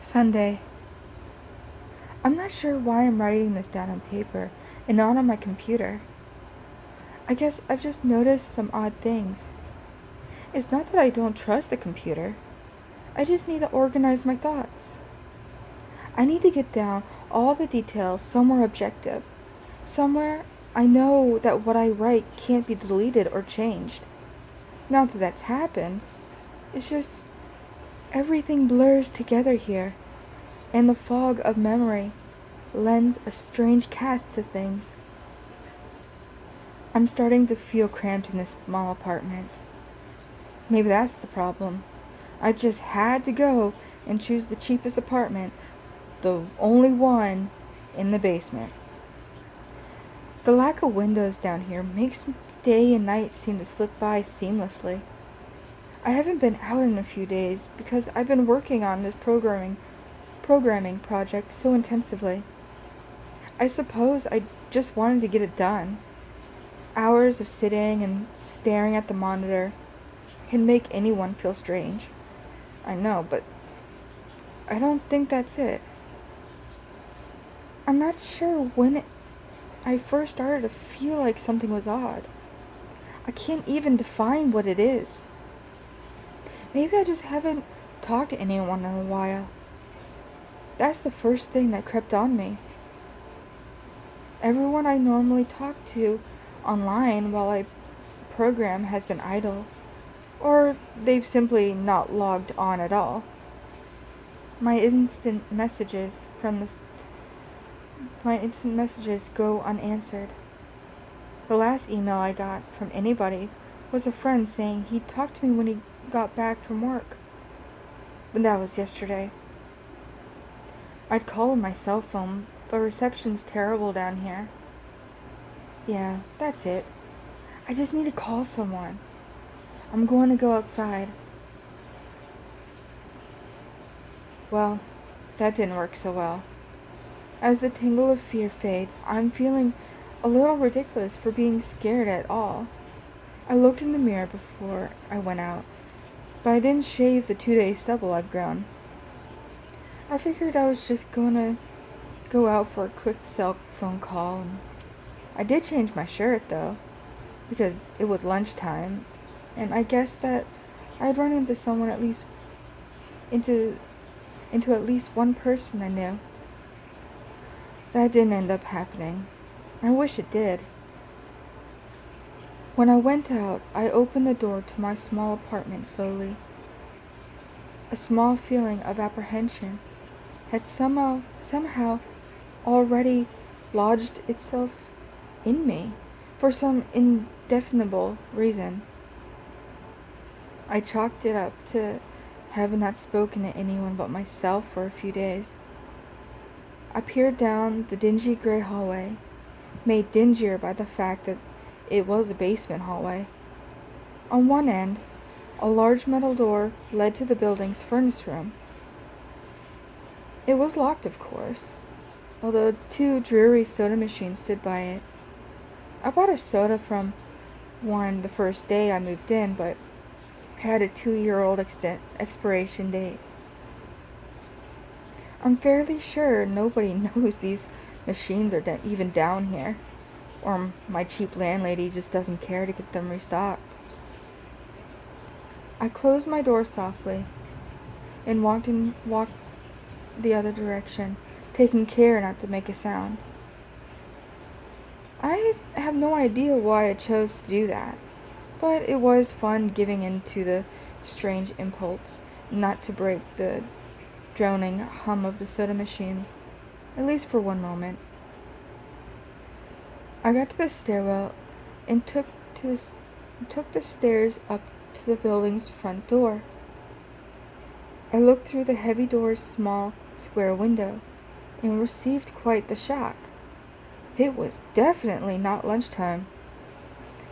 Sunday. I'm not sure why I'm writing this down on paper and not on my computer. I guess I've just noticed some odd things. It's not that I don't trust the computer. I just need to organize my thoughts. I need to get down all the details somewhere objective. Somewhere I know that what I write can't be deleted or changed. Now that that's happened, it's just everything blurs together here, and the fog of memory lends a strange cast to things. I'm starting to feel cramped in this small apartment. Maybe that's the problem. I just had to go and choose the cheapest apartment, the only one in the basement. The lack of windows down here makes day and night seem to slip by seamlessly. I haven't been out in a few days because I've been working on this programming project so intensively. I suppose I just wanted to get it done. Hours of sitting and staring at the monitor can make anyone feel strange. I know, but I don't think that's it. I'm not sure when I first started to feel like something was odd. I can't even define what it is. Maybe I just haven't talked to anyone in a while. That's the first thing that crept on me. Everyone I normally talk to online while I program has been idle, or they've simply not logged on at all. My instant messages go unanswered. The last email I got from anybody was a friend saying he'd talk to me when he got back from work. But that was yesterday. I'd call on my cell phone, but reception's terrible down here. Yeah, that's it. I just need to call someone. I'm going to go outside. Well, that didn't work so well. As the tingle of fear fades, I'm feeling a little ridiculous for being scared at all. I looked in the mirror before I went out, but I didn't shave the 2-day stubble I've grown. I figured I was just gonna go out for a quick cell phone call, and I did change my shirt though, because it was lunchtime, and I guessed that I'd run into someone into at least one person I knew. That didn't end up happening. I wish it did. When I went out, I opened the door to my small apartment slowly. A small feeling of apprehension had somehow already lodged itself in me for some indefinable reason. I chalked it up to having not spoken to anyone but myself for a few days. I peered down the dingy gray hallway, made dingier by the fact that it was a basement hallway. On one end, a large metal door led to the building's furnace room. It was locked, of course, although 2 dreary soda machines stood by it. I bought a soda from one the first day I moved in, but it had a 2-year-old expiration date. I'm fairly sure nobody knows these machines are even down here, or my cheap landlady just doesn't care to get them restocked. I closed my door softly and walked the other direction, taking care not to make a sound. I have no idea why I chose to do that, but it was fun giving in to the strange impulse not to break the droning hum of the soda machines, at least for one moment. I got to the stairwell and took the stairs up to the building's front door. I looked through the heavy door's small square window and received quite the shock. It was definitely not lunchtime.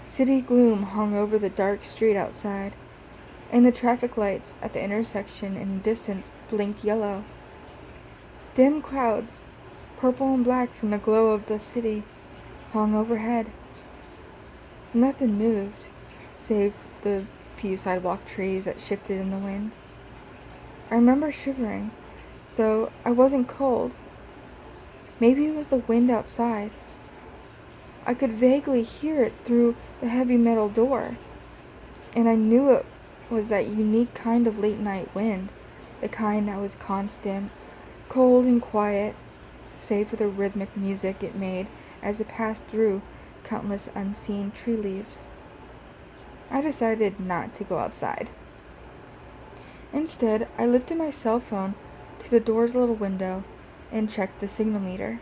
City gloom hung over the dark street outside, and the traffic lights at the intersection in the distance blinked yellow. Dim clouds, purple and black from the glow of the city, hung overhead. Nothing moved, save the few sidewalk trees that shifted in the wind. I remember shivering though I wasn't cold. Maybe it was the wind outside. I could vaguely hear it through the heavy metal door, and I knew it was that unique kind of late night wind, the kind that was constant, cold and quiet, save for the rhythmic music it made as it passed through countless unseen tree leaves. I decided not to go outside. Instead, I lifted my cell phone to the door's little window and checked the signal meter.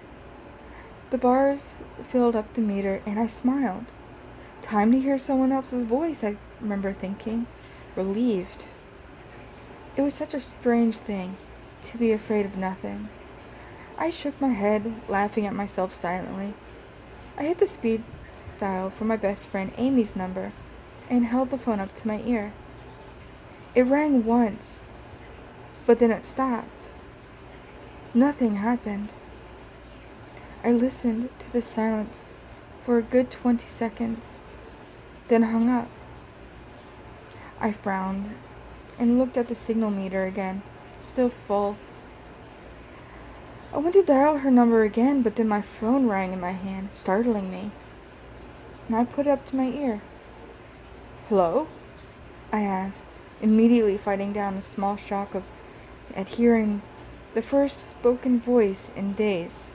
The bars filled up the meter and I smiled. Time to hear someone else's voice, I remember thinking, relieved. It was such a strange thing to be afraid of nothing. I shook my head, laughing at myself silently. I hit the speed dial for my best friend Amy's number and held the phone up to my ear. It rang once, but then it stopped. Nothing happened. I listened to the silence for a good 20 seconds, then hung up. I frowned and looked at the signal meter again, still full. I went to dial her number again, but then my phone rang in my hand, startling me. And I put it up to my ear. "Hello?" I asked, immediately fighting down a small shock at hearing the first spoken voice in days,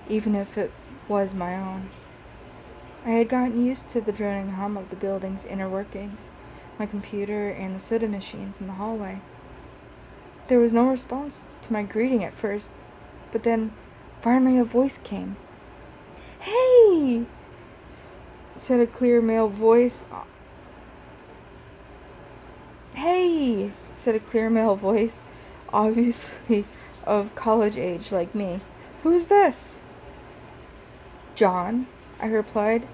even if it was my own. I had gotten used to the droning hum of the building's inner workings, my computer, and the soda machines in the hallway. There was no response to my greeting at first, but then finally a voice came. "Hey!" said a clear male voice. "Hey!" said a clear male voice, obviously of college age like me. "Who's this?" "John," I replied,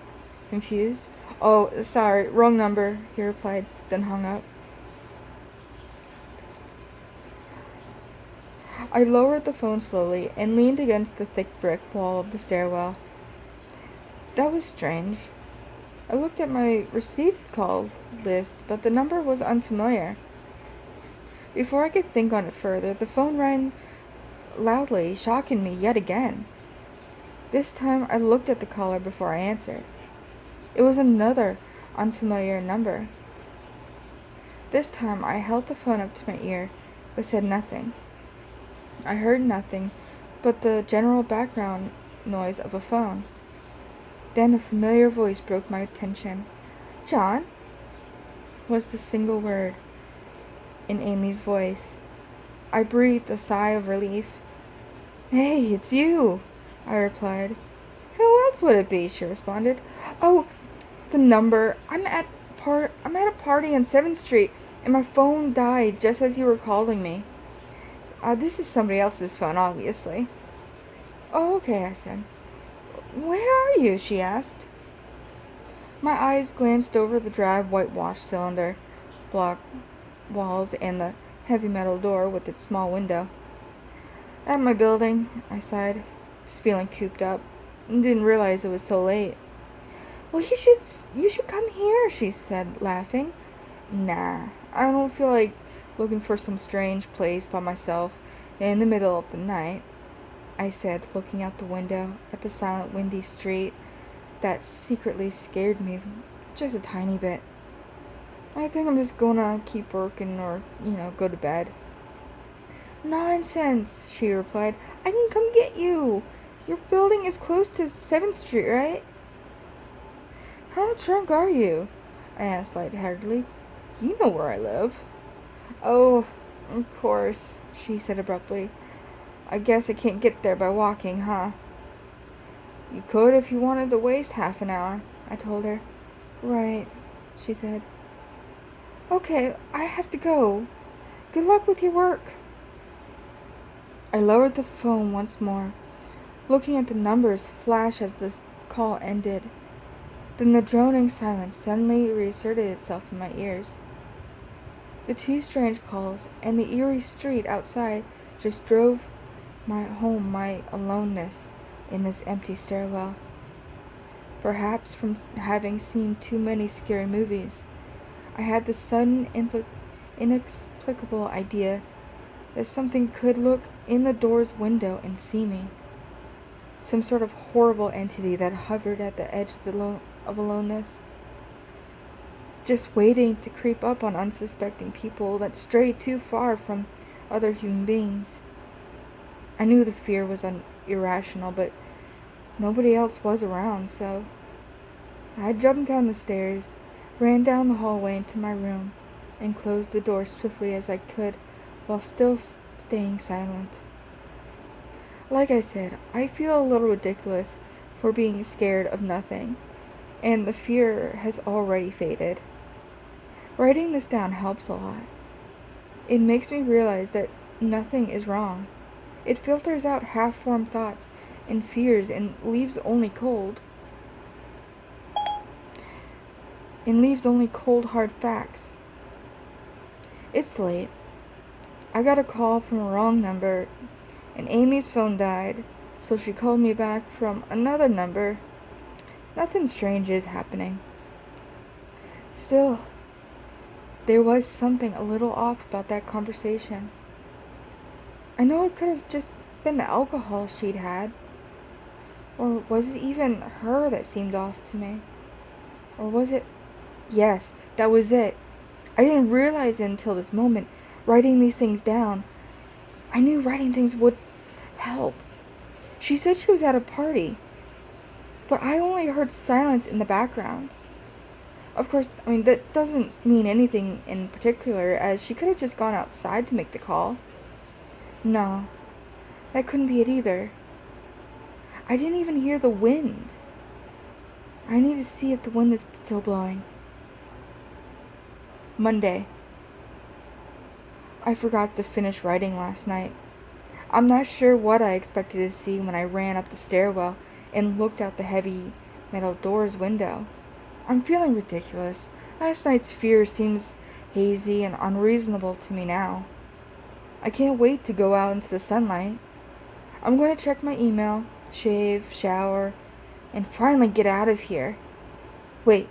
confused. "Oh, sorry, wrong number," he replied, then hung up. I lowered the phone slowly and leaned against the thick brick wall of the stairwell. That was strange. I looked at my received call list, but the number was unfamiliar. Before I could think on it further, the phone rang loudly, shocking me yet again. This time I looked at the caller before I answered. It was another unfamiliar number. This time I held the phone up to my ear, but said nothing. I heard nothing but the general background noise of a phone. Then a familiar voice broke my attention. "John?" was the single word in Amy's voice. I breathed a sigh of relief. "Hey, it's you," I replied. "Who else would it be?" she responded. "Oh, the number. I'm at a party on 7th Street, and my phone died just as you were calling me. This is somebody else's phone, obviously." "Oh, okay," I said. "Where are you?" she asked. My eyes glanced over the drab whitewashed cylinder block walls and the heavy metal door with its small window. "At my building," I sighed, just feeling cooped up, and didn't realize it was so late. "Well, you should come here," she said, laughing. "Nah, I don't feel like looking for some strange place by myself in the middle of the night," I said, looking out the window at the silent, windy street that secretly scared me just a tiny bit. "I think I'm just gonna keep working or, go to bed." "Nonsense," she replied. "I can come get you. Your building is close to 7th Street, right?" "How drunk are you?" I asked lightheartedly. "You know where I live." "Oh, of course," she said abruptly. "I guess I can't get there by walking, huh?" "You could if you wanted to waste half an hour," I told her. "Right," she said. "Okay, I have to go. Good luck with your work." I lowered the phone once more, looking at the numbers flash as the call ended. Then the droning silence suddenly reasserted itself in my ears. The two strange calls and the eerie street outside just drove home my aloneness in this empty stairwell. Perhaps from having seen too many scary movies, I had the sudden inexplicable idea that something could look in the door's window and see me. Some sort of horrible entity that hovered at the edge of aloneness, just waiting to creep up on unsuspecting people that strayed too far from other human beings. I knew the fear was irrational, but nobody else was around, so I jumped down the stairs, ran down the hallway into my room, and closed the door swiftly as I could while still staying silent. Like I said, I feel a little ridiculous for being scared of nothing, and the fear has already faded. Writing this down helps a lot. It makes me realize that nothing is wrong. It filters out half-formed thoughts and fears and leaves only cold, hard facts. It's late. I got a call from a wrong number, and Amy's phone died, so she called me back from another number. Nothing strange is happening. Still, there was something a little off about that conversation. I know it could have just been the alcohol she'd had. Or was it even her that seemed off to me? Or was it? Yes, that was it. I didn't realize it until this moment, writing these things down. I knew writing things would help. She said she was at a party, but I only heard silence in the background. Of course, that doesn't mean anything in particular, as she could have just gone outside to make the call. No, that couldn't be it either. I didn't even hear the wind. I need to see if the wind is still blowing. Monday. I forgot to finish writing last night. I'm not sure what I expected to see when I ran up the stairwell and looked out the heavy metal door's window. I'm feeling ridiculous. Last night's fear seems hazy and unreasonable to me now. I can't wait to go out into the sunlight. I'm going to check my email, shave, shower, and finally get out of here. Wait,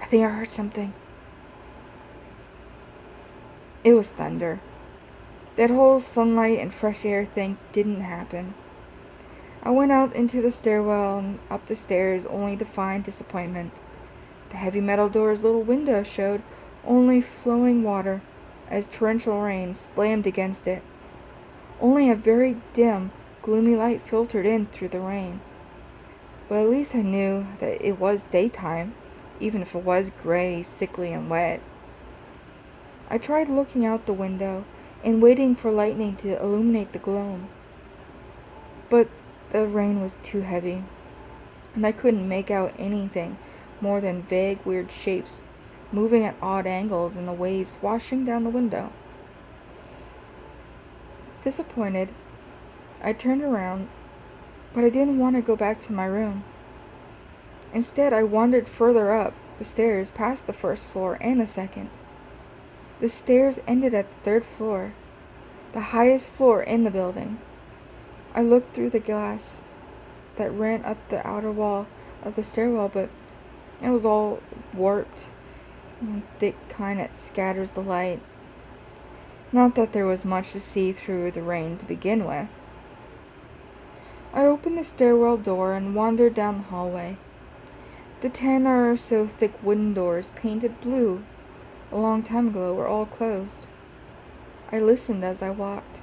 I think I heard something. It was thunder. That whole sunlight and fresh air thing didn't happen. I went out into the stairwell and up the stairs only to find disappointment. The heavy metal door's little window showed only flowing water as torrential rain slammed against it. Only a very dim, gloomy light filtered in through the rain. But at least I knew that it was daytime, even if it was gray, sickly, and wet. I tried looking out the window and waiting for lightning to illuminate the gloom. But the rain was too heavy, and I couldn't make out anything more than vague, weird shapes moving at odd angles in the waves washing down the window. Disappointed, I turned around, but I didn't want to go back to my room. Instead, I wandered further up the stairs past the first floor and the second. The stairs ended at the third floor, the highest floor in the building. I looked through the glass that ran up the outer wall of the stairwell, but it was all warped, thick kind that scatters the light. Not that there was much to see through the rain to begin with. I opened the stairwell door and wandered down the hallway. The 10 or so thick wooden doors, painted blue a long time ago, were all closed. I listened as I walked,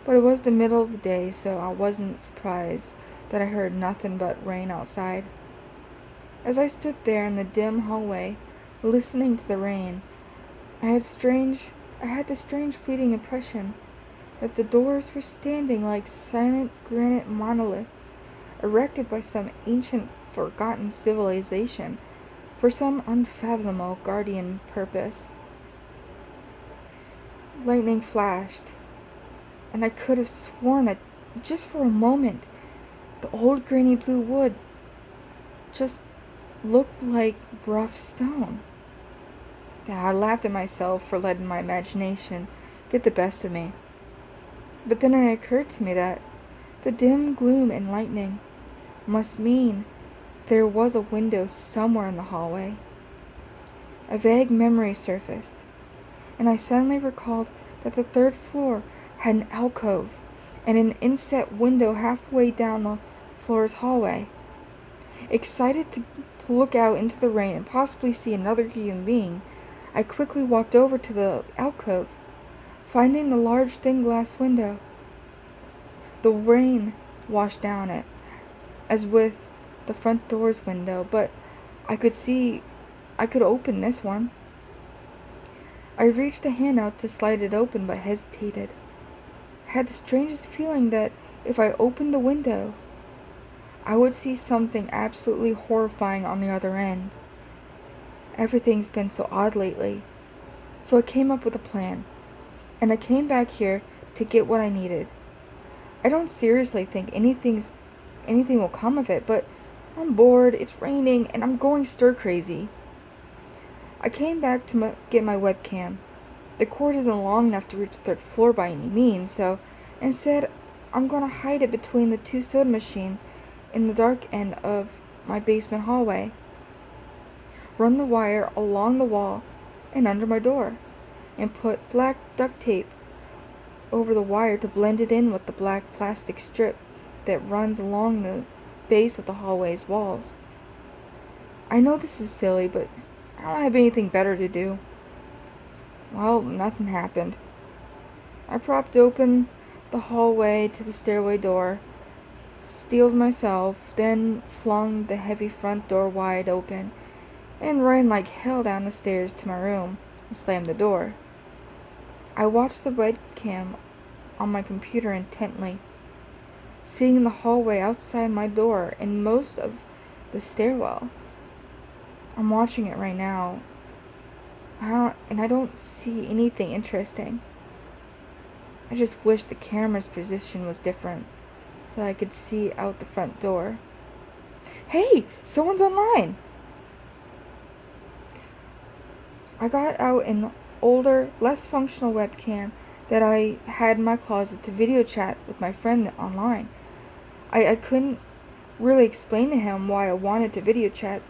but it was the middle of the day, so I wasn't surprised that I heard nothing but rain outside. As I stood there in the dim hallway, listening to the rain, I had the strange fleeting impression that the doors were standing like silent granite monoliths, erected by some ancient, forgotten civilization for some unfathomable guardian purpose. Lightning flashed, and I could have sworn that just for a moment the old grainy blue wood just looked like rough stone. I laughed at myself for letting my imagination get the best of me. But then it occurred to me that the dim gloom and lightning must mean there was a window somewhere in the hallway. A vague memory surfaced, and I suddenly recalled that the third floor had an alcove and an inset window halfway down the floor's hallway. Excited to look out into the rain and possibly see another human being, I quickly walked over to the alcove, finding the large thin glass window. The rain washed down it, as with the front door's window, but I could open this one. I reached a hand out to slide it open, but hesitated. I had the strangest feeling that if I opened the window, I would see something absolutely horrifying on the other end. Everything's been so odd lately. So I came up with a plan, and I came back here to get what I needed. I don't seriously think anything will come of it, but I'm bored, it's raining, and I'm going stir-crazy. I came back to get my webcam. The cord isn't long enough to reach the third floor by any means, so instead I'm gonna hide it between the two soda machines in the dark end of my basement hallway. Run the wire along the wall and under my door, and put black duct tape over the wire to blend it in with the black plastic strip that runs along the base of the hallway's walls. I know this is silly, but I don't have anything better to do. Well, nothing happened. I propped open the hallway to the stairway door, steeled myself, then flung the heavy front door wide open, and ran like hell down the stairs to my room and slammed the door. I watched the webcam on my computer intently, seeing the hallway outside my door and most of the stairwell. I'm watching it right now, and I don't see anything interesting. I just wish the camera's position was different, so that I could see out the front door. Hey, someone's online! I got out an older, less functional webcam that I had in my closet to video chat with my friend online. I couldn't really explain to him why I wanted to video chat,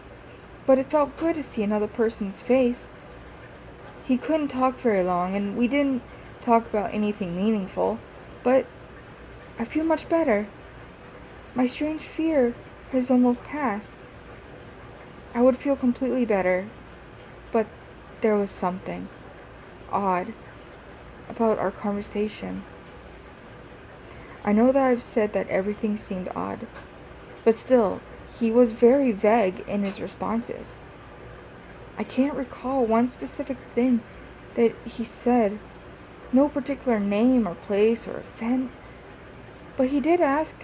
but it felt good to see another person's face. He couldn't talk very long, and we didn't talk about anything meaningful, but I feel much better. My strange fear has almost passed. I would feel completely better, but there was something odd about our conversation. I know that I've said that everything seemed odd, but still, he was very vague in his responses. I can't recall one specific thing that he said, no particular name or place or event, but he did ask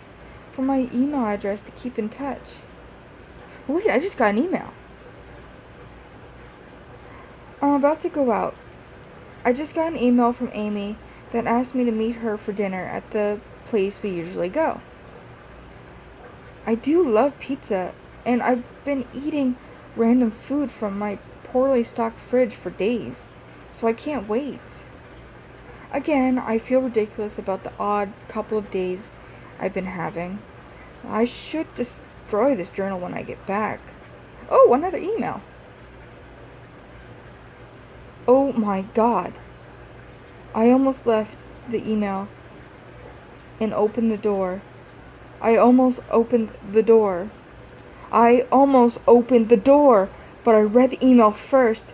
for my email address to keep in touch. Wait, I just got an email. I'm about to go out. I just got an email from Amy that asked me to meet her for dinner at the place we usually go. I do love pizza, and I've been eating random food from my poorly stocked fridge for days, so I can't wait. Again, I feel ridiculous about the odd couple of days I've been having. I should destroy this journal when I get back. Oh, another email. Oh my God. I almost left the email and opened the door. I almost opened the door, but I read the email first.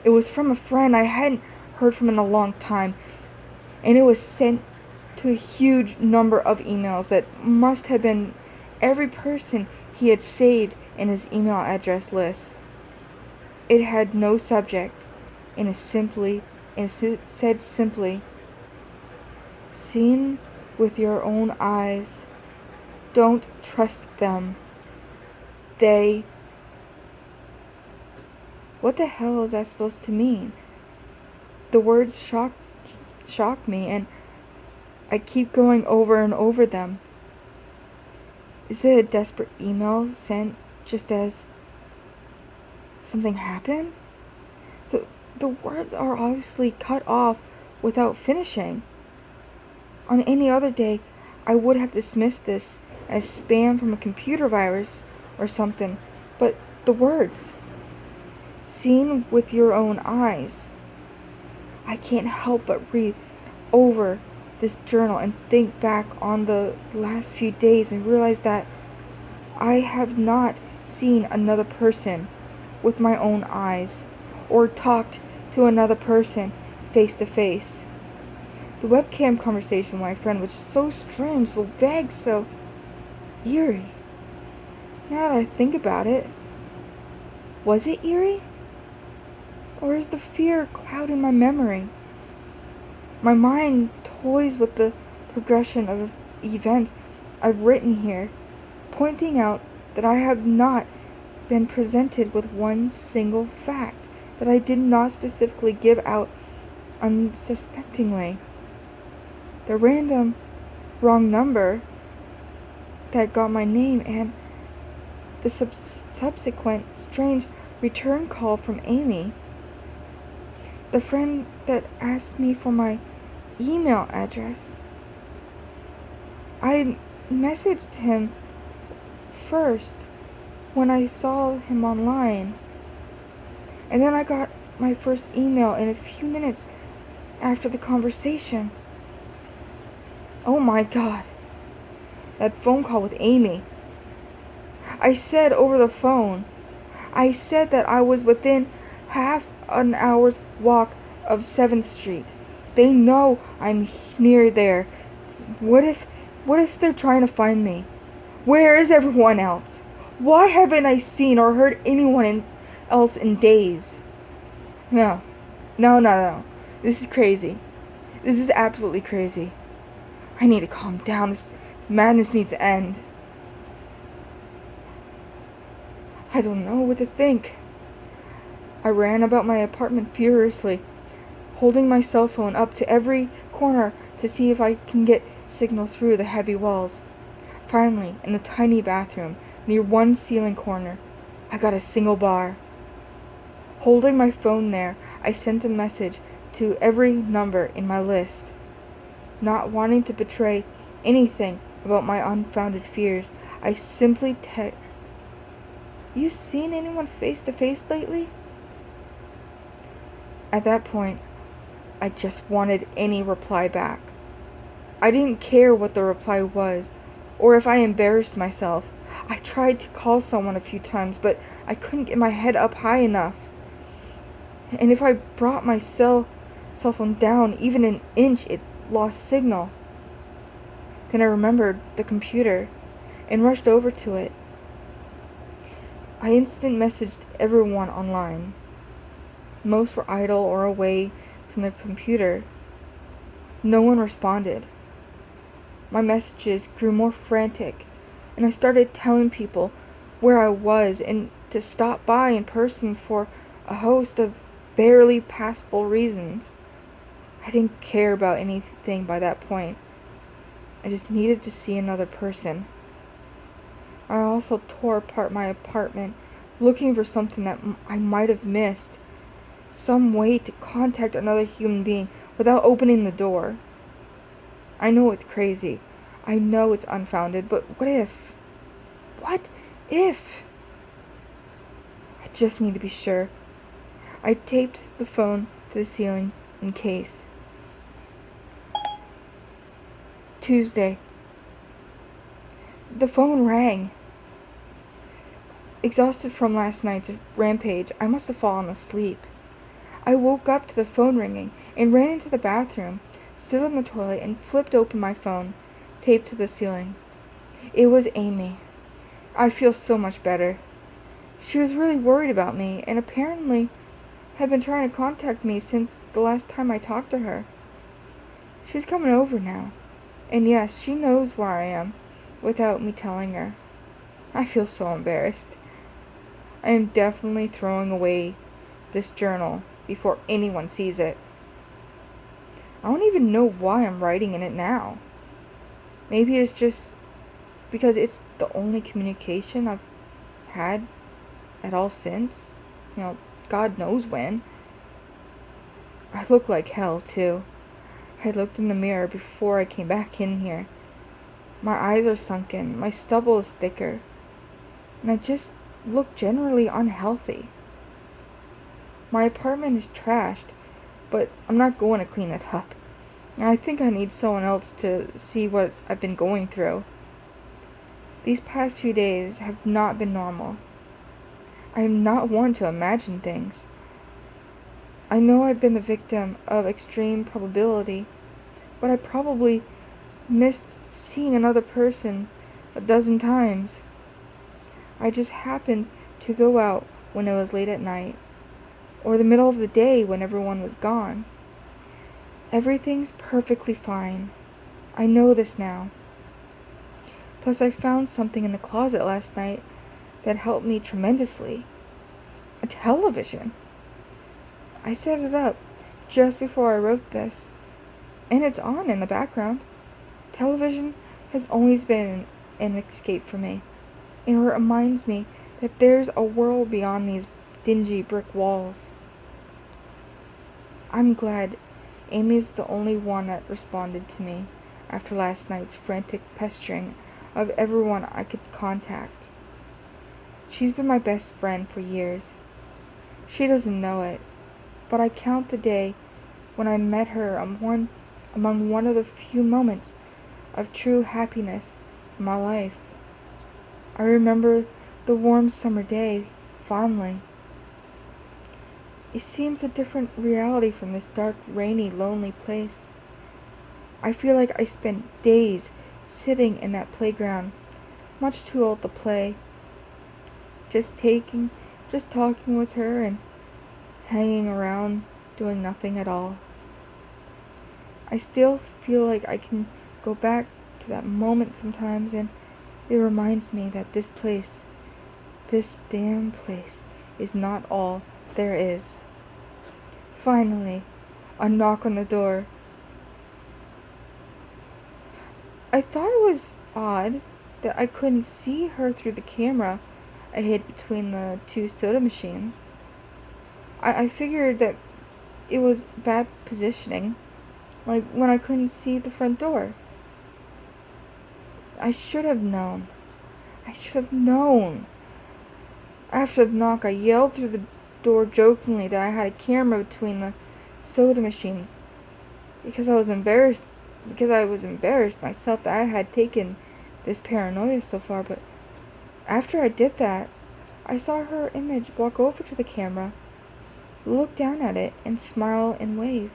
It was from a friend I hadn't heard from in a long time, and it was sent to a huge number of emails that must have been every person he had saved in his email address list. It had no subject, and it said simply, "Seen with your own eyes. Don't trust them. They..." What the hell is that supposed to mean? The words shock me, and I keep going over and over them. Is it a desperate email sent just as something happened? The words are obviously cut off without finishing. On any other day, I would have dismissed this as spam from a computer virus or something, but the words, "Seen with your own eyes." I can't help but read over this journal and think back on the last few days and realize that I have not seen another person with my own eyes or talked to another person face to face. The webcam conversation with my friend was so strange, so vague, so eerie. Now that I think about it, was it eerie? Or is the fear clouding my memory? My mind toys with the progression of events I've written here, pointing out that I have not been presented with one single fact that I did not specifically give out unsuspectingly. The random wrong number that got my name and the subsequent strange return call from Amy. The friend that asked me for my email address. I messaged him first when I saw him online, and then I got my first email in a few minutes after the conversation. Oh my God, that phone call with Amy. I said over the phone, I said that I was within half an hour's walk of 7th Street. They know I'm near there. What if they're trying to find me? Where is everyone else? Why haven't I seen or heard anyone else in days? No. This is crazy. This is absolutely crazy. I need to calm down. This madness needs to end. I don't know what to think. I ran about my apartment furiously, holding my cell phone up to every corner to see if I can get signal through the heavy walls. Finally, in the tiny bathroom, near one ceiling corner, I got a single bar. Holding my phone there, I sent a message to every number in my list. Not wanting to betray anything about my unfounded fears, I simply text, "You seen anyone face to face lately?" At that point, I just wanted any reply back. I didn't care what the reply was, or if I embarrassed myself. I tried to call someone a few times, but I couldn't get my head up high enough. And if I brought my cell phone down even an inch, it lost signal. Then I remembered the computer and rushed over to it. I instant messaged everyone online. Most were idle or away from their computer. No one responded. My messages grew more frantic, and I started telling people where I was and to stop by in person for a host of barely passable reasons. I didn't care about anything by that point. I just needed to see another person. I also tore apart my apartment, looking for something that I might have missed. Some way to contact another human being without opening the door. I know it's crazy. I know it's unfounded, but what if? What if? I just need to be sure. I taped the phone to the ceiling in case. Tuesday. The phone rang. Exhausted from last night's rampage, I must have fallen asleep. I woke up to the phone ringing and ran into the bathroom, stood on the toilet, and flipped open my phone, taped to the ceiling. It was Amy. I feel so much better. She was really worried about me and apparently had been trying to contact me since the last time I talked to her. She's coming over now. And yes, she knows where I am without me telling her. I feel so embarrassed. I am definitely throwing away this journal before anyone sees it. I don't even know why I'm writing in it now. Maybe it's just because it's the only communication I've had at all since. God knows when. I look like hell, too. I looked in the mirror before I came back in here. My eyes are sunken, my stubble is thicker, and I just look generally unhealthy. My apartment is trashed, but I'm not going to clean it up. I think I need someone else to see what I've been going through. These past few days have not been normal. I am not one to imagine things. I know I've been the victim of extreme probability, but I probably missed seeing another person a dozen times. I just happened to go out when it was late at night, or the middle of the day when everyone was gone. Everything's perfectly fine. I know this now. Plus, I found something in the closet last night that helped me tremendously. A television. I set it up just before I wrote this, and it's on in the background. Television has always been an escape for me, and it reminds me that there's a world beyond these dingy brick walls. I'm glad Amy's the only one that responded to me after last night's frantic pestering of everyone I could contact. She's been my best friend for years. She doesn't know it, but I count the day when I met her among one of the few moments of true happiness in my life. I remember the warm summer day fondly. It seems a different reality from this dark, rainy, lonely place. I feel like I spent days sitting in that playground, much too old to play, just talking with her and hanging around, doing nothing at all. I still feel like I can go back to that moment sometimes, and it reminds me that this damn place, is not all there is. Finally, a knock on the door. I thought it was odd that I couldn't see her through the camera I hid between the two soda machines. I figured that it was bad positioning, like when I couldn't see the front door. I should have known. After the knock, I yelled through the door jokingly that I had a camera between the soda machines because I was embarrassed myself that I had taken this paranoia so far. But after I did that, I saw her image walk over to the camera, look down at it, and smile and wave.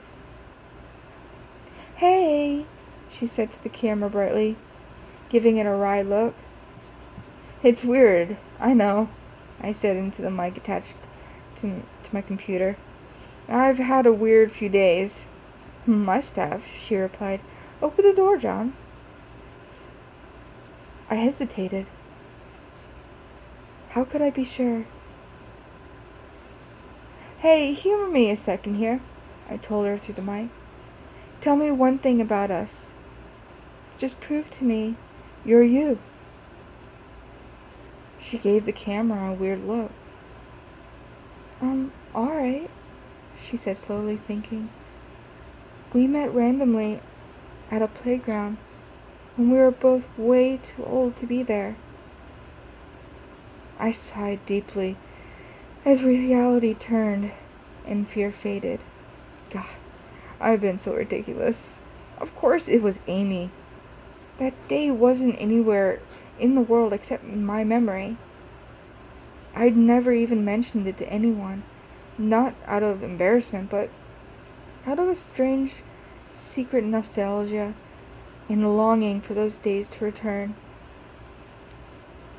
"Hey," she said to the camera brightly, giving it a wry look. "It's weird, I know," I said into the mic attached to my computer. "I've had a weird few days." "Must have," she replied. "Open the door, John." I hesitated. How could I be sure? "Hey, humor me a second here," I told her through the mic. "Tell me one thing about us. Just prove to me you're you." She gave the camera a weird look. Alright," she said slowly, thinking. "We met randomly at a playground when we were both way too old to be there." I sighed deeply as reality turned and fear faded. God, I've been so ridiculous. Of course it was Amy. That day wasn't anywhere in the world except in my memory. I'd never even mentioned it to anyone, not out of embarrassment, but out of a strange, secret nostalgia and a longing for those days to return.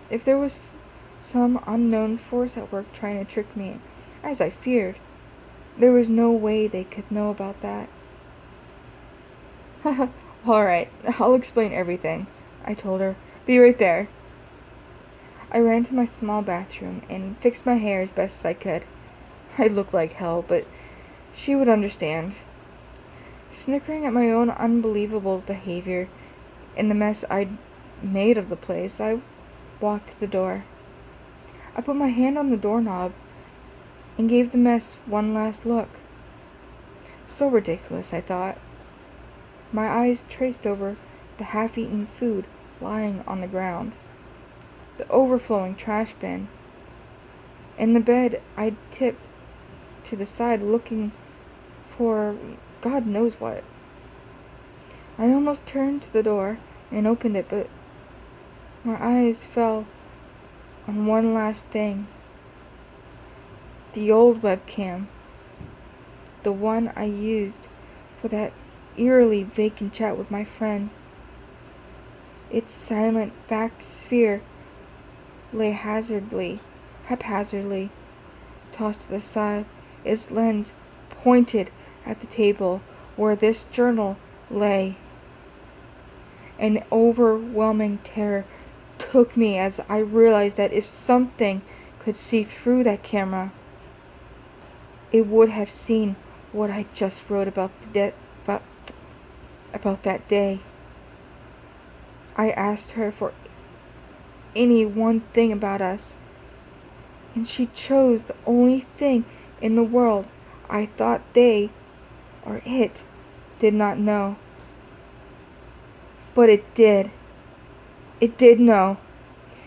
If there was some unknown force at work trying to trick me, as I feared, there was no way they could know about that. "Alright, I'll explain everything," I told her. "Be right there." I ran to my small bathroom and fixed my hair as best as I could. I looked like hell, but she would understand. Snickering at my own unbelievable behavior and the mess I'd made of the place, I walked to the door. I put my hand on the doorknob and gave the mess one last look. So ridiculous, I thought. My eyes traced over the half-eaten food lying on the ground, the overflowing trash bin, and the bed I'd tipped to the side looking for God knows what. I almost turned to the door and opened it, but my eyes fell on one last thing. The old webcam. The one I used for that eerily vacant chat with my friend. Its silent back sphere lay haphazardly tossed to the side, its lens pointed at the table where this journal lay. An overwhelming terror took me as I realized that if something could see through that camera, it would have seen what I just wrote about that day. I asked her for any one thing about us, and she chose the only thing in the world I thought they, or it, did not know. But it did. It did know.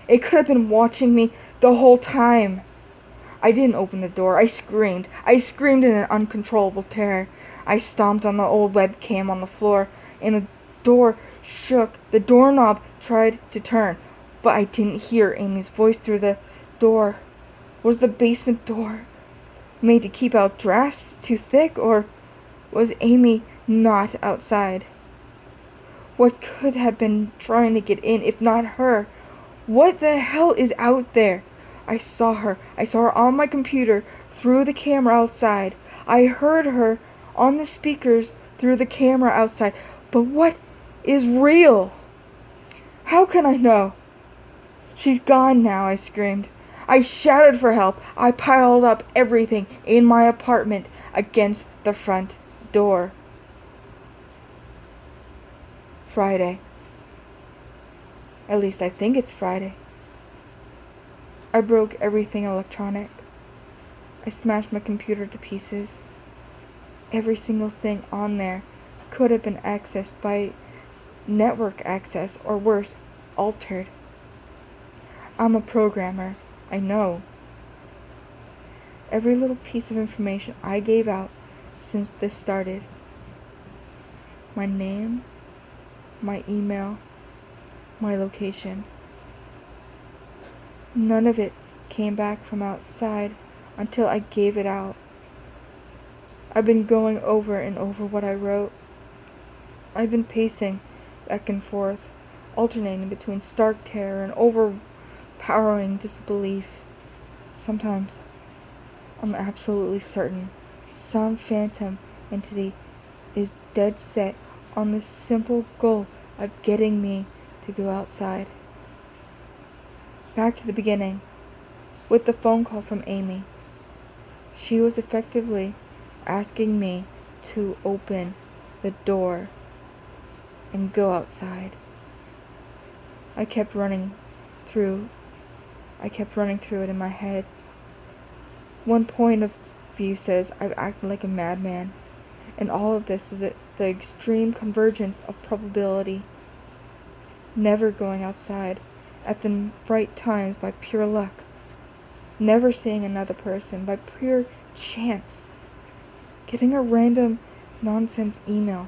It could have been watching me the whole time. I didn't open the door. I screamed. I screamed in an uncontrollable terror. I stomped on the old webcam on the floor, and the door shook. The doorknob tried to turn, but I didn't hear Amy's voice through the door. Was the basement door made to keep out drafts too thick, or was Amy not outside? What could have been trying to get in if not her? What the hell is out there? I saw her. I saw her on my computer through the camera outside. I heard her on the speakers through the camera outside. But what is real? How can I know? She's gone now, I screamed. I shouted for help. I piled up everything in my apartment against the front door. Friday. At least I think it's Friday. I broke everything electronic. I smashed my computer to pieces. Every single thing on there could have been accessed by network access, or worse, altered. I'm a programmer, I know. Every little piece of information I gave out since this started. My name, my email, my location. None of it came back from outside until I gave it out. I've been going over and over what I wrote. I've been pacing back and forth, alternating between stark terror and overpowering disbelief. Sometimes I'm absolutely certain some phantom entity is dead set on the simple goal of getting me to go outside. Back to the beginning, with the phone call from Amy. She was effectively asking me to open the door and go outside. I kept running through it in my head. One point of view says I've acted like a madman, and all of this is the extreme convergence of probability. Never going outside at the right times by pure luck. Never seeing another person by pure chance. Getting a random nonsense email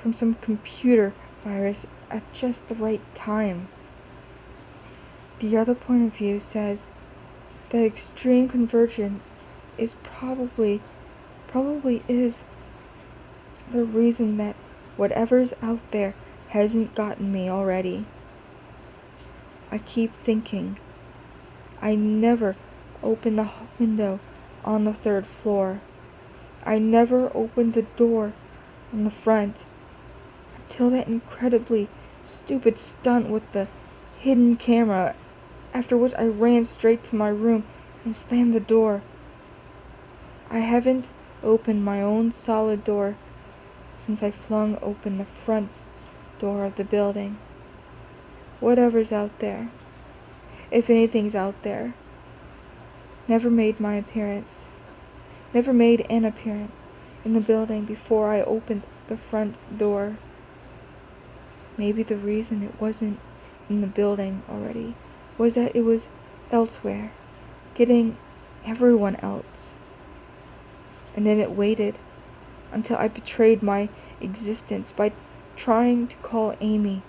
from some computer virus at just the right time. The other point of view says that extreme convergence is probably is the reason that whatever's out there hasn't gotten me already. I keep thinking I never opened the window on the 3rd floor. I never opened the door on the front until that incredibly stupid stunt with the hidden camera, after which I ran straight to my room and slammed the door. I haven't opened my own solid door since I flung open the front door of the building. Whatever's out there, if anything's out there, never made an appearance in the building before I opened the front door. Maybe the reason it wasn't in the building already was that it was elsewhere, getting everyone else. And then it waited until I betrayed my existence by trying to call Amy.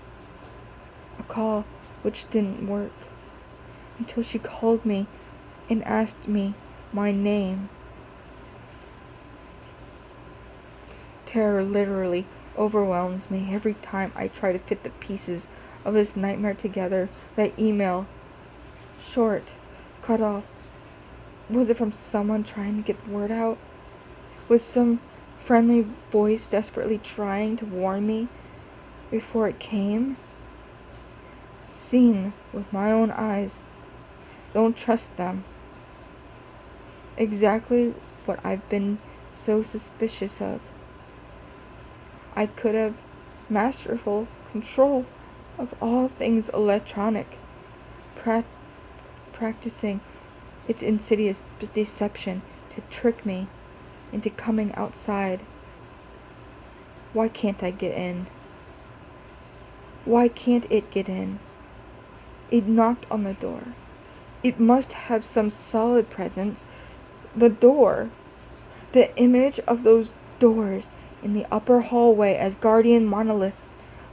A call which didn't work, until she called me and asked me my name. Terror literally overwhelms me every time I try to fit the pieces of this nightmare together. That email, short, cut off. Was it from someone trying to get the word out? Was some friendly voice desperately trying to warn me before it came? Seen with my own eyes. Don't trust them. Exactly what I've been so suspicious of. I could have masterful control of all things electronic, practicing its insidious deception to trick me into coming outside. Why can't I get in? Why can't it get in? It knocked on the door. It must have some solid presence. The door. The image of those doors in the upper hallway as guardian monolith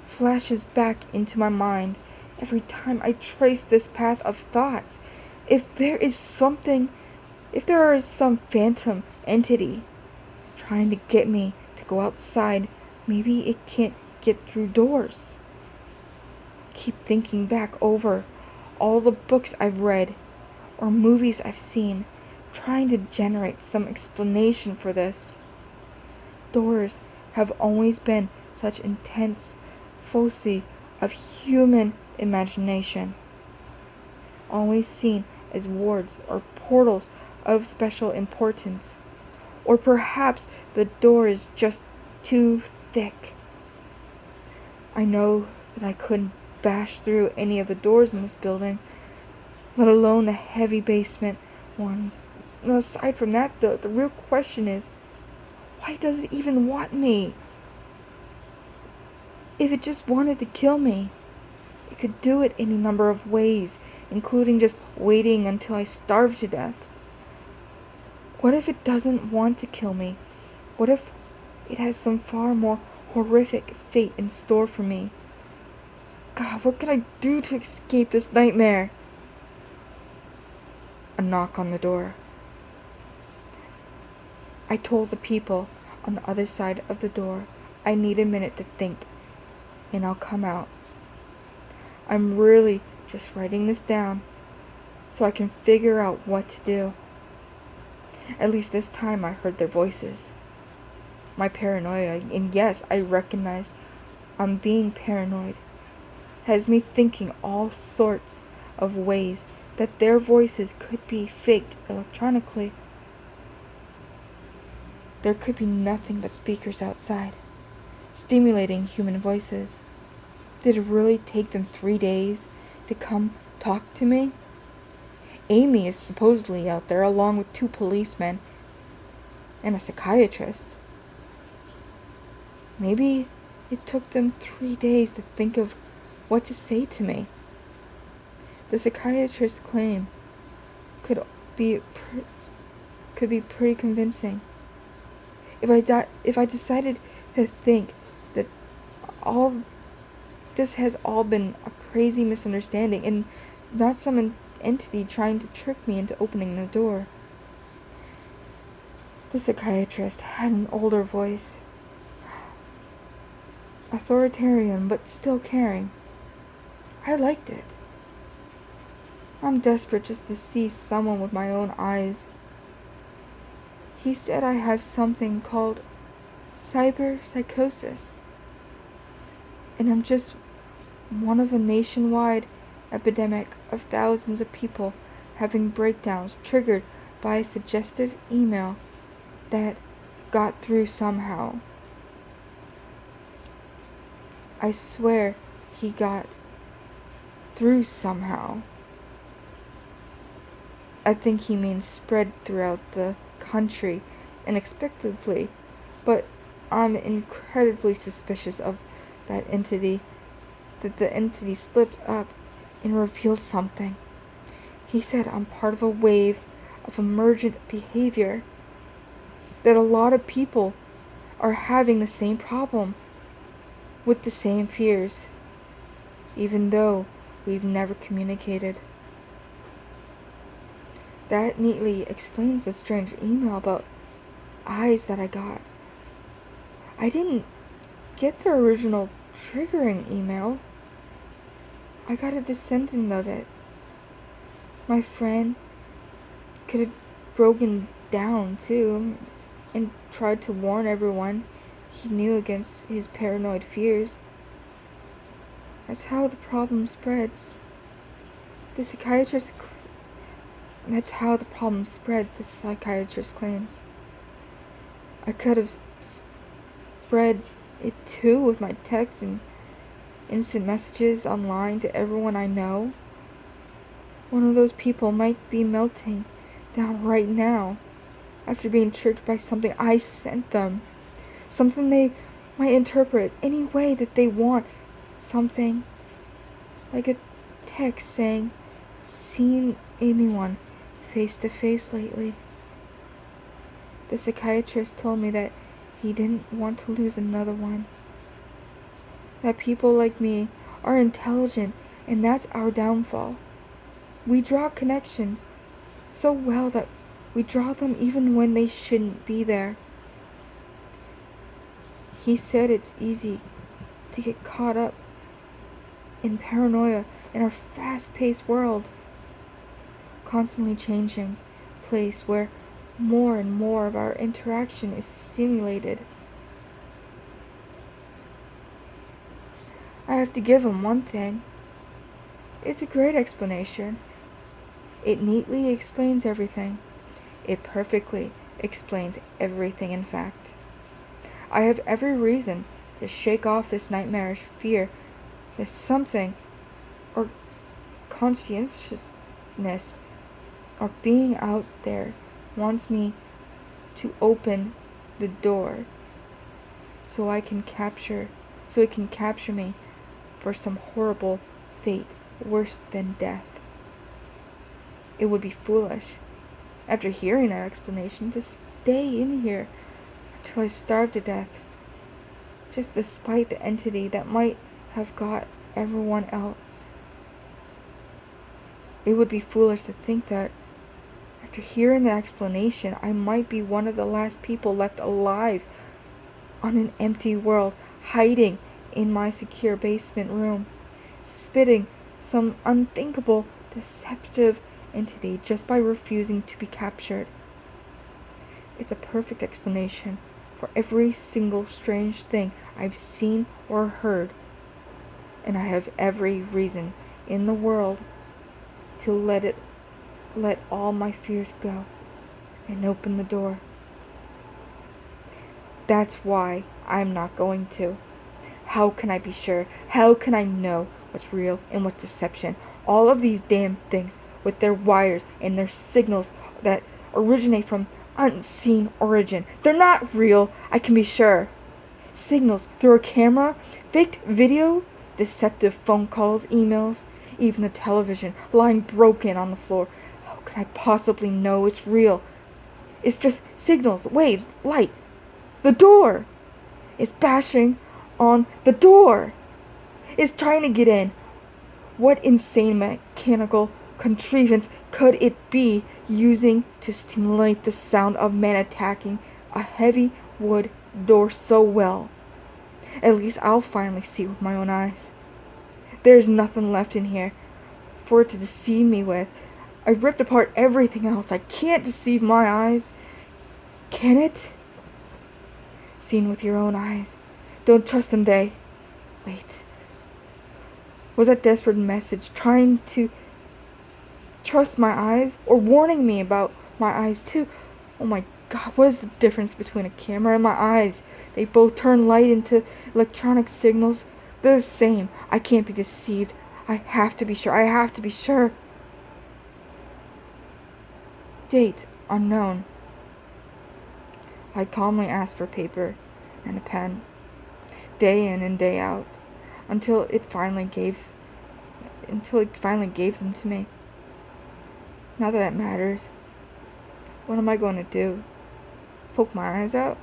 flashes back into my mind every time I trace this path of thought. If there is some phantom entity trying to get me to go outside, maybe it can't get through doors. Keep thinking back over all the books I've read or movies I've seen, trying to generate some explanation for this. Doors have always been such intense foci of human imagination, always seen as wards or portals of special importance. Or perhaps the door is just too thick. I know that I couldn't bash through any of the doors in this building, let alone the heavy basement ones. Now, aside from that, though, the real question is, why does it even want me? If it just wanted to kill me, it could do it any number of ways, including just waiting until I starve to death. What if it doesn't want to kill me? What if it has some far more horrific fate in store for me? God, what can I do to escape this nightmare? A knock on the door. I told the people on the other side of the door I need a minute to think, and I'll come out. I'm really just writing this down so I can figure out what to do. At least this time I heard their voices. My paranoia, and yes, I recognize I'm being paranoid, has me thinking all sorts of ways that their voices could be faked electronically. There could be nothing but speakers outside, stimulating human voices. Did it really take them 3 days to come talk to me? Amy is supposedly out there along with 2 policemen and a psychiatrist. Maybe it took them 3 days to think of what to say to me. The psychiatrist's claim could be pretty convincing. If I decided to think that all this has all been a crazy misunderstanding and not some entity trying to trick me into opening the door. The psychiatrist had an older voice, authoritarian but still caring. I liked it. I'm desperate just to see someone with my own eyes. He said I have something called psychosis, and I'm just one of a nationwide epidemic of thousands of people having breakdowns triggered by a suggestive email that got through somehow. I swear he got through somehow. I think he means spread throughout the country inexplicably, but I'm incredibly suspicious of that entity, that the entity slipped up and revealed something. He said I'm part of a wave of emergent behavior, that a lot of people are having the same problem with the same fears, even though we've never communicated. That neatly explains the strange email about eyes that I got. I didn't get the original triggering email. I got a descendant of it. My friend could have broken down too and tried to warn everyone he knew against his paranoid fears. That's how the problem spreads. The psychiatrist claims. I could have spread it too with my texts and instant messages online to everyone I know. One of those people might be melting down right now after being tricked by something I sent them. Something they might interpret any way that they want. Something like a text saying, "Seen anyone face to face lately?" The psychiatrist told me that he didn't want to lose another one. That people like me are intelligent, and that's our downfall. We draw connections so well that we draw them even when they shouldn't be there. He said it's easy to get caught up in paranoia in our fast-paced world, constantly changing place where more and more of our interaction is simulated. I have to give him one thing. It's a great explanation. It neatly explains everything. It perfectly explains everything, in fact. I have every reason to shake off this nightmarish fear that something, or conscientiousness, or being out there wants me to open the door so it can capture me for some horrible fate worse than death. It would be foolish, after hearing that explanation, to stay in here until I starve to death, just despite the entity that might have got everyone else. It would be foolish to think that, after hearing the explanation, I might be one of the last people left alive on an empty world, hiding in my secure basement room, spitting some unthinkable, deceptive entity just by refusing to be captured. It's a perfect explanation for every single strange thing I've seen or heard, and I have every reason in the world to let all my fears go and open the door. That's why I'm not going to. How can I be sure? How can I know what's real and what's deception? All of these damn things with their wires and their signals that originate from unseen origin. They're not real, I can be sure. Signals through a camera, faked video, deceptive phone calls, emails, even the television lying broken on the floor. How can I possibly know it's real? It's just signals, waves, light. The door is bashing on the door. It's trying to get in. What insane mechanical contrivance could it be using to stimulate the sound of man attacking a heavy wood door so well? At least I'll finally see with my own eyes. There's nothing left in here for it to deceive me with. I've ripped apart everything else. I can't deceive my eyes. Can it? Seen with your own eyes. Don't trust them, they. Wait. Was that desperate message trying to trust my eyes, or warning me about my eyes too? Oh my God, what is the difference between a camera and my eyes? They both turn light into electronic signals. They're the same. I can't be deceived. I have to be sure. I have to be sure. Date unknown. I calmly asked for paper and a pen, day in and day out, until it finally gave them to me. Not that it matters. What am I going to do? Poke my eyes out?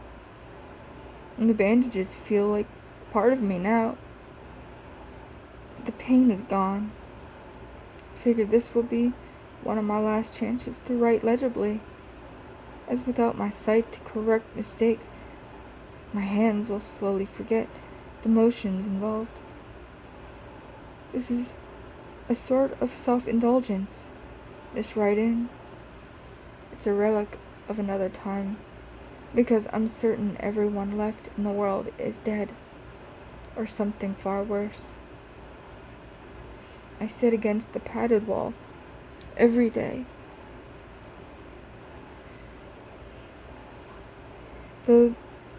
And the bandages feel like part of me now. The pain is gone. I figured this will be one of my last chances to write legibly, as without my sight to correct mistakes, my hands will slowly forget the motions involved. This is a sort of self-indulgence, this writing. It's a relic of another time, because I'm certain everyone left in the world is dead, or something far worse. I sit against the padded wall every day. The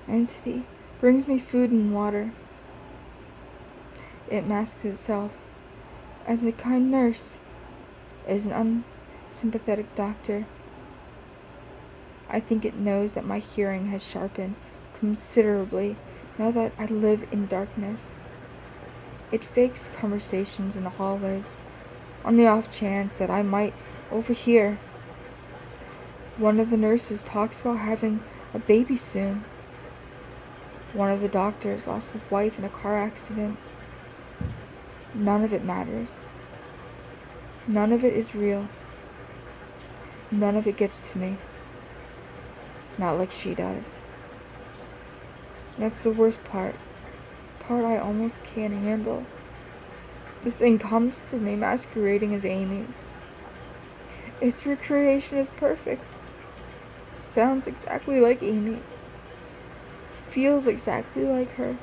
entity brings me food and water. It masks itself as a kind nurse, as an unsympathetic doctor. I think it knows that my hearing has sharpened considerably now that I live in darkness. It fakes conversations in the hallways on the off chance that I might overhear. One of the nurses talks about having a baby soon. One of the doctors lost his wife in a car accident. None of it matters. None of it is real. None of it gets to me. Not like she does. That's the worst part. Part I almost can't handle. The thing comes to me masquerading as Amy. Its recreation is perfect. Sounds exactly like Amy. Feels exactly like her.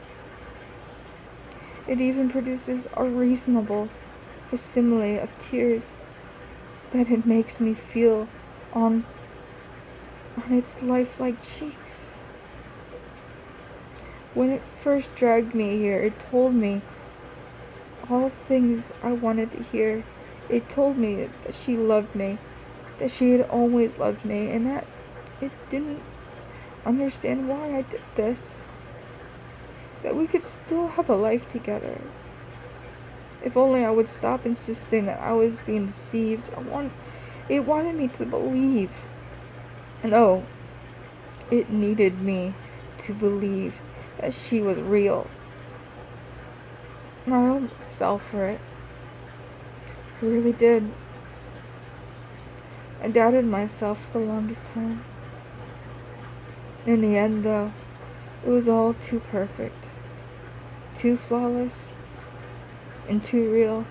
It even produces a reasonable facsimile of tears that it makes me feel on its lifelike cheeks. When it first dragged me here, it told me all things I wanted to hear. It told me that she loved me, that she had always loved me, and that it didn't understand why I did this. That we could still have a life together. If only I would stop insisting that I was being deceived. It wanted me to believe. And oh, it needed me to believe that she was real. I almost fell for it. I really did. I doubted myself for the longest time. In the end, though, it was all too perfect, too flawless, and too real.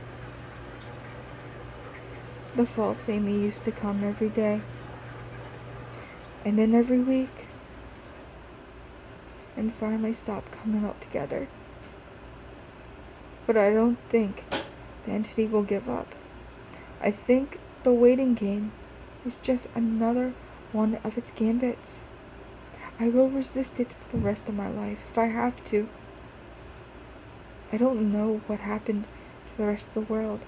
The false Amy used to come every day, and then every week, and finally stopped coming altogether. But I don't think the entity will give up. I think the waiting game is just another one of its gambits. I will resist it for the rest of my life, if I have to. I don't know what happened to the rest of the world,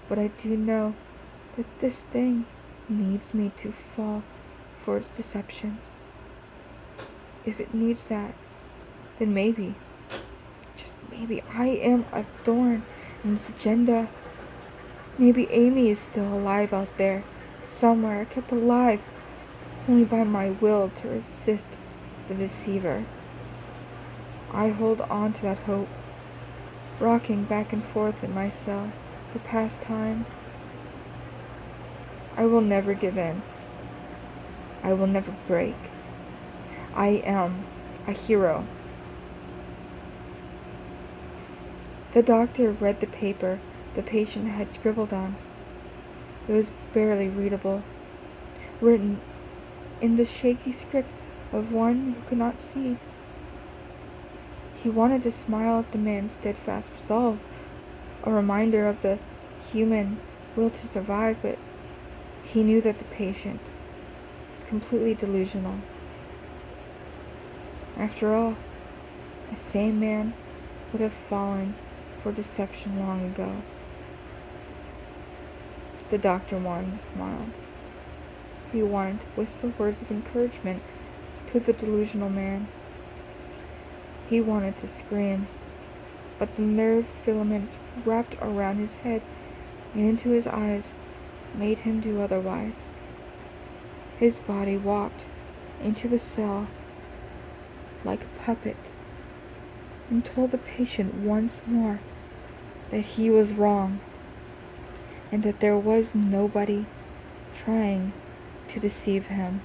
but I do know that this thing needs me to fall for its deceptions. If it needs that, then maybe, just maybe, I am a thorn in its agenda. Maybe Amy is still alive out there, somewhere, kept alive only by my will to resist the deceiver. I hold on to that hope, rocking back and forth in my cell to pass time. I will never give in. I will never break. I am a hero. The doctor read the paper the patient had scribbled on. It was barely readable, written in the shaky script of one who could not see. He wanted to smile at the man's steadfast resolve, a reminder of the human will to survive, but he knew that the patient was completely delusional. After all, a sane man would have fallen for deception long ago. The doctor wanted to smile. He wanted to whisper words of encouragement to the delusional man. He wanted to scream, but the nerve filaments wrapped around his head and into his eyes made him do otherwise. His body walked into the cell like a puppet, and told the patient once more that he was wrong and that there was nobody trying to deceive him.